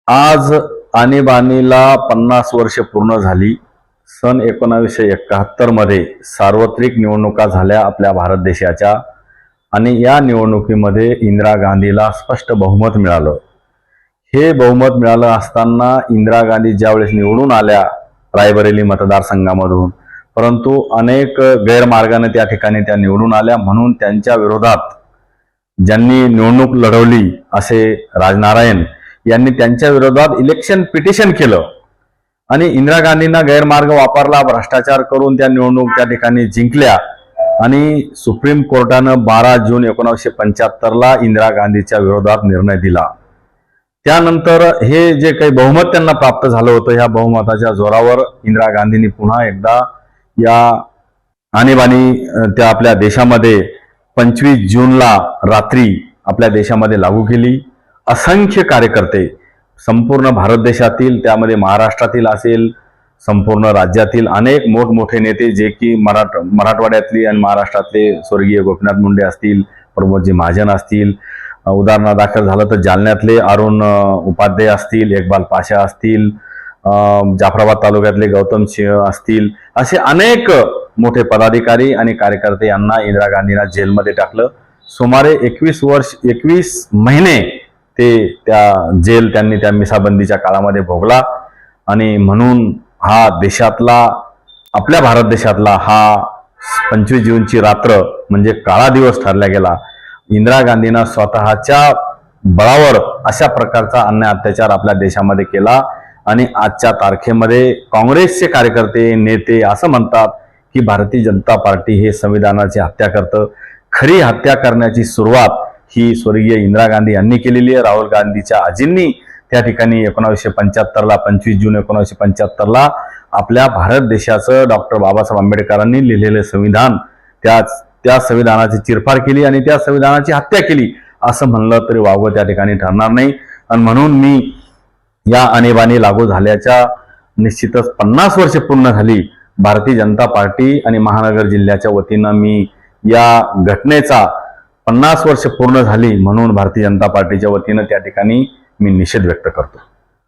आज आणीबाणीला 50 वर्ष पूर्ण झाली. सन 1971 मध्ये सार्वत्रिक निवडणुका झाल्या आपल्या भारत देशाच्या आणि या निवडणुकीमध्ये इंदिरा गांधीला स्पष्ट बहुमत मिळालं. हे बहुमत मिळालं असताना इंदिरा गांधी ज्यावेळेस निवडून आल्या रायबरेली मतदारसंघामधून, परंतु अनेक गैरमार्गाने त्या ठिकाणी त्या निवडून आल्या. म्हणून त्यांच्या विरोधात ज्यांनी निवडणूक लढवली असे राजनारायण यांनी त्यांच्या विरोधात इलेक्शन पिटिशन केलं आणि इंदिरा गांधींना गैरमार्ग वापरला, भ्रष्टाचार करून त्या निवडणूक त्या ठिकाणी जिंकल्या आणि सुप्रीम कोर्टानं 12 जून 1975ला इंदिरा गांधीच्या विरोधात निर्णय दिला. त्यानंतर हे जे काही बहुमत त्यांना प्राप्त झालं होतं, ह्या बहुमताच्या जोरावर इंदिरा गांधींनी पुन्हा एकदा या आणीबाणी त्या आपल्या देशामध्ये 25 जूनला रात्री आपल्या देशामध्ये लागू केली. असंख्य कार्यकर्ते संपूर्ण भारत देशातील, त्यामध्ये महाराष्ट्रातील असेल, संपूर्ण राज्यातील अनेक मोठमोठे नेते जे की मराठवाड्यातली आणि महाराष्ट्रातले स्वर्गीय गोपीनाथ मुंडे असतील, प्रमोदजी महाजन असतील, उदाहरणादाखल झालं तर जालन्यातले अरुण उपाध्याय असतील, इक्बाल पाशा असतील, जाफराबाद तालुक्यातले गौतम सिंह असतील, असे अनेक मोठे पदाधिकारी आणि कार्यकर्ते यांना इंदिरा गांधींना जेलमध्ये टाकलं. सुमारे 21 महिने ते त्या जेल त्यांनी त्या मिसाबंदीच्या काळामध्ये भोगला आणि म्हणून हा देशातला, आपल्या भारत देशातला हा 25 जूनची रात्र म्हणजे काळा दिवस ठरला गेला. इंदिरा गांधींना स्वतःच्या बळावर अशा प्रकारचा अन्याय अत्याचार आपल्या देशामध्ये केला आणि आजच्या तारखेमध्ये काँग्रेसचे कार्यकर्ते, नेते असं म्हणतात की भारतीय जनता पार्टी हे संविधानाची हत्या करतं. खरी हत्या करण्याची सुरुवात ही स्वर्गीय इंदिरा गांधी यांनी केलेली आहे. राहुल गांधीच्या आजींनी त्या ठिकाणी 1975ला 25 जून 1975ला आपल्या भारत देशाचं डॉक्टर बाबासाहेब आंबेडकरांनी लिहिलेलं संविधान, त्या संविधानाची चिरफाड केली आणि त्या संविधानाची हत्या केली असं म्हणलं तरी वावगं त्या ठिकाणी ठरणार नाही. आणि म्हणून मी या आणीबाणी लागू झाल्याच्या निश्चितच 50 वर्ष पूर्ण झाली. भारतीय जनता पार्टी आणि महानगर जिल्ह्याच्या वतीनं मी या घटनेचा 50 वर्ष पूर्ण झाली म्हणून भारतीय जनता पार्टीच्या वतीनं त्या ठिकाणी मी निषेध व्यक्त करतो.